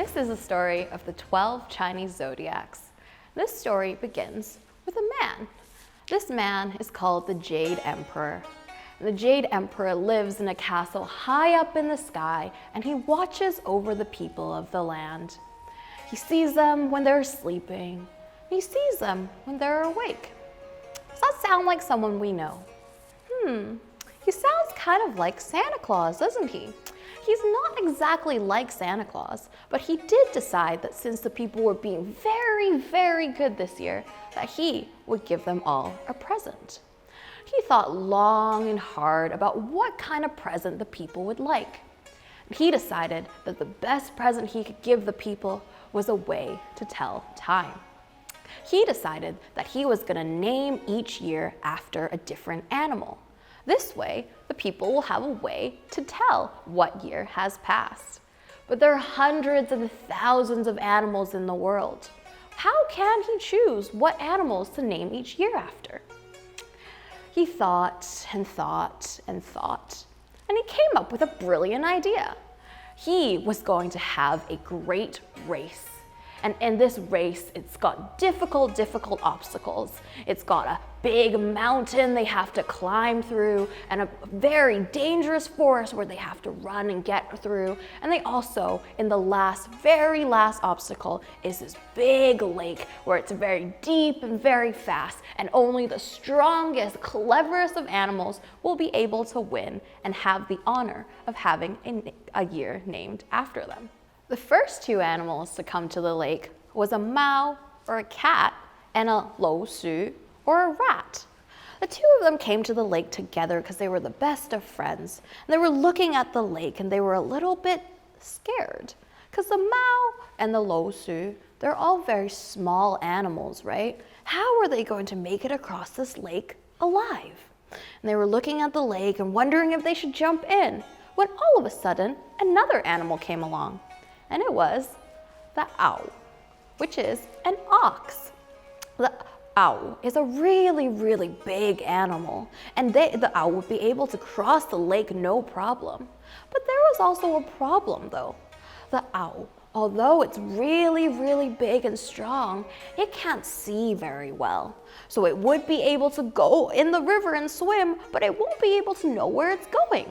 This is a story of the 12 Chinese Zodiacs. This story begins with a man. This man is called the Jade Emperor. The Jade Emperor lives in a castle high up in the sky, and he watches over the people of the land. He sees them when they're sleeping. He sees them when they're awake. Does that sound like someone we know? He sounds kind of like Santa Claus, doesn't he? He's not exactly like Santa Claus, but he did decide that since the people were being very, very good this year, that he would give them all a present. He thought long and hard about what kind of present the people would like. He decided that the best present he could give the people was a way to tell time. He decided that he was going to name each year after a different animal. This way, the people will have a way to tell what year has passed. But there are hundreds and thousands of animals in the world. How can he choose what animals to name each year after? He thought and thought and thought, and he came up with a brilliant idea. He was going to have a great race. And in this race, it's got difficult obstacles. It's got a big mountain they have to climb through and a very dangerous forest where they have to run and get through. And they also, in the very last obstacle, is this big lake where it's very deep and very fast, and only the strongest, cleverest of animals will be able to win and have the honor of having a year named after them. The first two animals to come to the lake was a mao, or a cat, and a lou su, or a rat. The two of them came to the lake together because they were the best of friends. And they were looking at the lake and they were a little bit scared because the mao and the lou su, they're all very small animals, right? How are they going to make it across this lake alive? And they were looking at the lake and wondering if they should jump in, when all of a sudden another animal came along. And it was the owl, which is an ox. The owl is a really, really big animal, and the owl would be able to cross the lake no problem. But there was also a problem though. The owl, although it's really, really big and strong, it can't see very well. So it would be able to go in the river and swim, but it won't be able to know where it's going.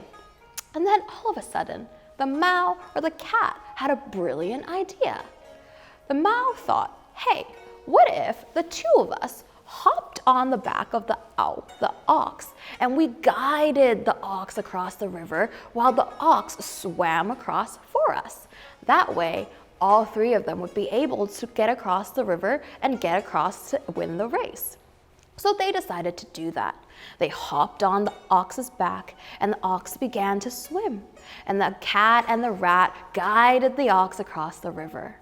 And then all of a sudden, the mao, or the cat, had a brilliant idea. The mao thought, hey, what if the two of us hopped on the back of the ox, and we guided the ox across the river while the ox swam across for us? That way, all three of them would be able to get across the river and get across to win the race. So they decided to do that. They hopped on the ox's back, and the ox began to swim. And the cat and the rat guided the ox across the river.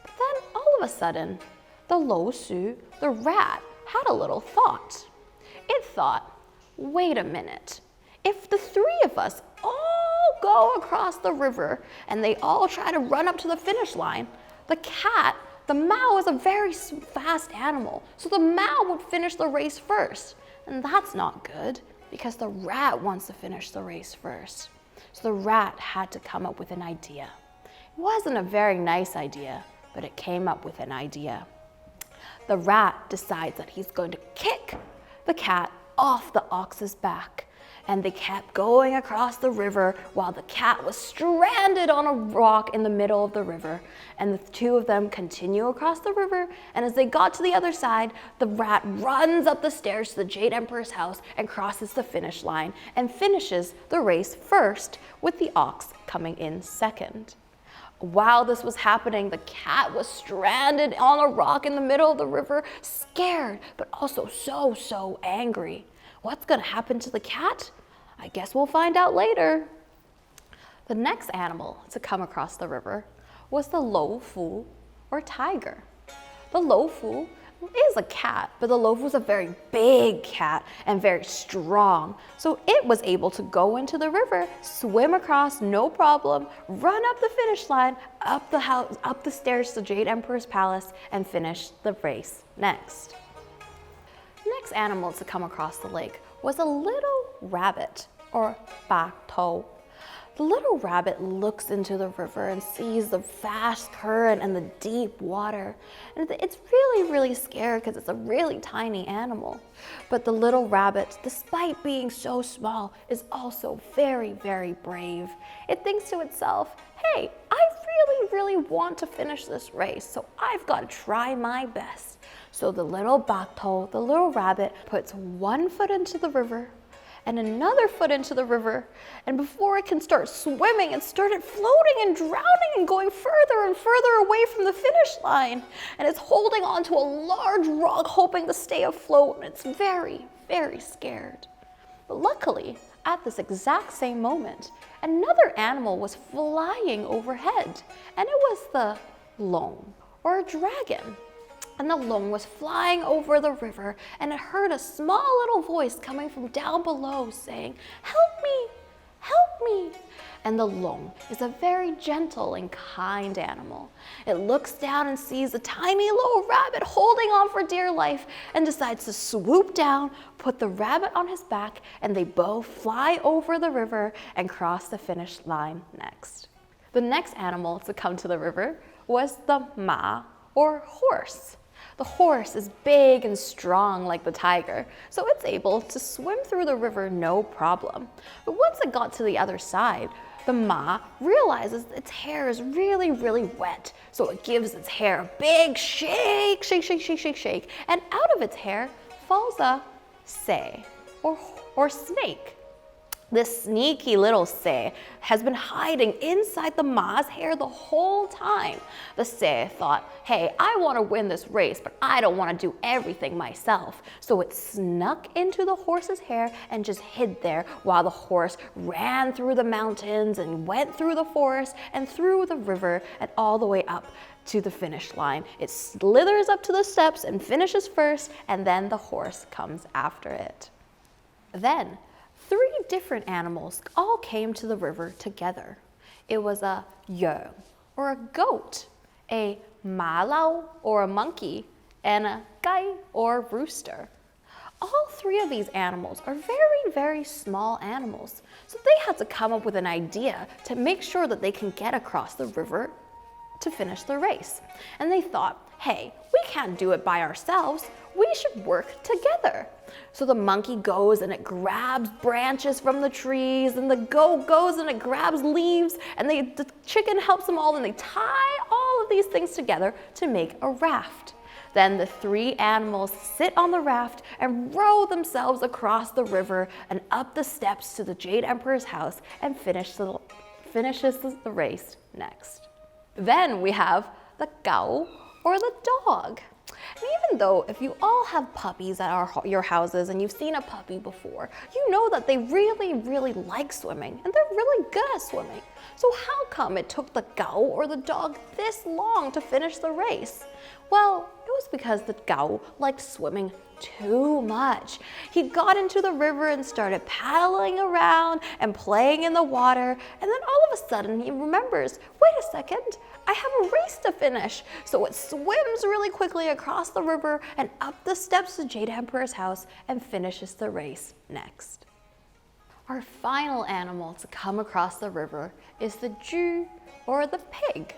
But then all of a sudden, the lou su, the rat, had a little thought. It thought, wait a minute. If the three of us all go across the river and they all try to run up to the finish line, the mao is a very fast animal, so the mao would finish the race first. And that's not good, because the rat wants to finish the race first. So the rat had to come up with an idea. It wasn't a very nice idea, but it came up with an idea. The rat decides that he's going to kick the cat off the ox's back. And they kept going across the river while the cat was stranded on a rock in the middle of the river. And the two of them continue across the river, and as they got to the other side, the rat runs up the stairs to the Jade Emperor's house and crosses the finish line and finishes the race first, with the ox coming in second. While this was happening, the cat was stranded on a rock in the middle of the river, scared, but also so angry. What's going to happen to the cat? I guess we'll find out later. The next animal to come across the river was the lou fu, or tiger. The lou fu is a cat, but the lou fu is a very big cat and very strong. So it was able to go into the river, swim across no problem, run up the finish line, up the stairs to Jade Emperor's palace, and finish the race next. The next animal to come across the lake was a little rabbit, or ba tou. The little rabbit looks into the river and sees the vast current and the deep water. And it's really scared because it's a really tiny animal. But the little rabbit, despite being so small, is also very brave. It thinks to itself, hey, I really want to finish this race, so I've got to try my best. So the little bakto, the little rabbit, puts one foot into the river and another foot into the river, and before it can start swimming, it started floating and drowning and going further and further away from the finish line. And it's holding onto a large rock, hoping to stay afloat, and it's very scared. But luckily, at this exact same moment, another animal was flying overhead, and it was the long, or a dragon. And the long was flying over the river, and it heard a small little voice coming from down below saying, "Help me, help me." And the long is a very gentle and kind animal. It looks down and sees a tiny little rabbit holding on for dear life and decides to swoop down, put the rabbit on his back, and they both fly over the river and cross the finish line next. The next animal to come to the river was the ma, or horse. The horse is big and strong like the tiger, so it's able to swim through the river no problem. But once it got to the other side, the ma realizes its hair is really wet, so it gives its hair a big shake, and out of its hair falls a se, or snake. This sneaky little se has been hiding inside the ma's hair the whole time. The se thought, hey, I want to win this race, but I don't want to do everything myself. So it snuck into the horse's hair and just hid there while the horse ran through the mountains and went through the forest and through the river and all the way up to the finish line. It slithers up to the steps and finishes first, and then the horse comes after it. Then, 3 different animals all came to the river together. It was a Xiong, or a goat, a ma, or a monkey, and a gai, or rooster. All 3 of these animals are very small animals, so they had to come up with an idea to make sure that they can get across the river to finish the race. And they thought, hey, we can't do it by ourselves. We should work together. So the monkey goes and it grabs branches from the trees, and the goat goes and it grabs leaves, and the chicken helps them all, and they tie all of these things together to make a raft. Then the 3 animals sit on the raft and row themselves across the river and up the steps to the Jade Emperor's house and finishes the race next. Then we have the gao, or the dog. And even though if you all have puppies at your houses and you've seen a puppy before, you know that they really like swimming, and they're really good at swimming. So how come it took the gao, or the dog, this long to finish the race? Well, it was because the gao liked swimming too much. He got into the river and started paddling around and playing in the water, and then all of a sudden he remembers, wait a second, I have a race to finish. So it swims really quickly across the river and up the steps to Jade Emperor's house and finishes the race next. Our final animal to come across the river is the Zhu, or the pig.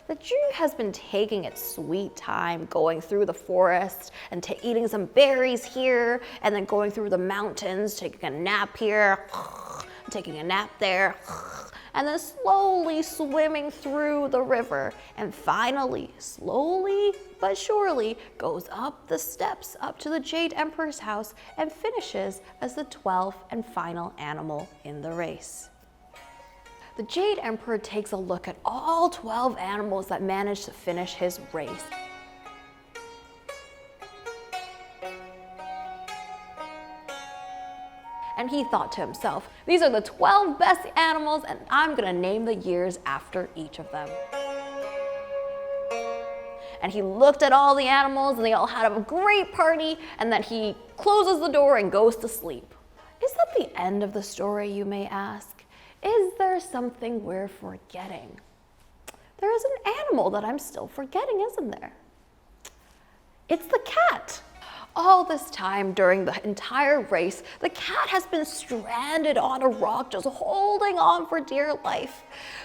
The Zhu has been taking its sweet time going through the forest and eating some berries here, and then going through the mountains, taking a nap here, taking a nap there, and then slowly swimming through the river, and finally, slowly but surely, goes up the steps up to the Jade Emperor's house and finishes as the 12th and final animal in the race. The Jade Emperor takes a look at all 12 animals that managed to finish his race. And he thought to himself, these are the 12 best animals, and I'm gonna name the years after each of them. And he looked at all the animals, and they all had a great party, and then he closes the door and goes to sleep. Is that the end of the story, you may ask? Is there something we're forgetting? There is an animal that I'm still forgetting, isn't there? It's the cat. All this time during the entire race, the cat has been stranded on a rock, just holding on for dear life.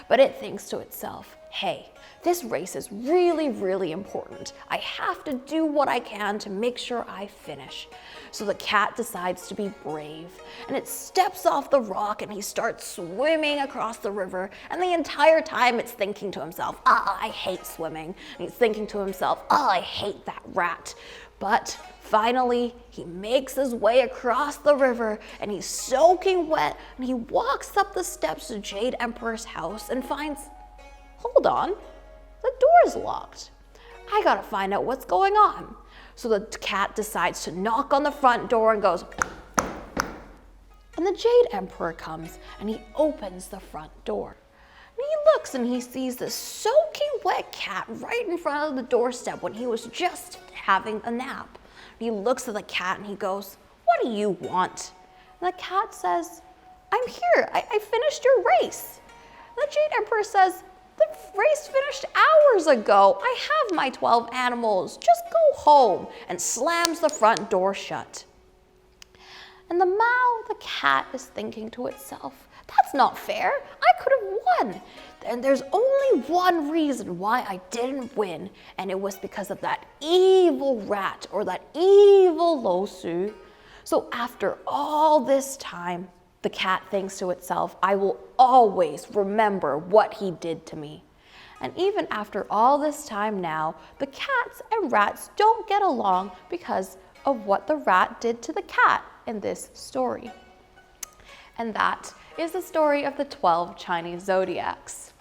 But it thinks to itself, hey, this race is really, really important. I have to do what I can to make sure I finish. So the cat decides to be brave, and it steps off the rock and he starts swimming across the river. And the entire time it's thinking to himself, I hate swimming. And he's thinking to himself, I hate that rat. But finally, he makes his way across the river and he's soaking wet, and he walks up the steps to Jade Emperor's house and finds, hold on, the door's locked. I gotta find out what's going on. So the cat decides to knock on the front door and goes, and the Jade Emperor comes and he opens the front door. And he looks and he sees this soaking wet cat right in front of the doorstep when he was just having a nap. And he looks at the cat and he goes, what do you want? And the cat says, I'm here, I finished your race. And the Jade Emperor says, the race finished hours ago. I have my 12 animals. Just go home, and slams the front door shut. And the cat is thinking to itself, that's not fair. I could have won. And there's only one reason why I didn't win, and it was because of that evil rat or that evil Losu. So after all this time, the cat thinks to itself, I will always remember what he did to me. And even after all this time now, the cats and rats don't get along because of what the rat did to the cat in this story. And that is the story of the 12 Chinese Zodiacs.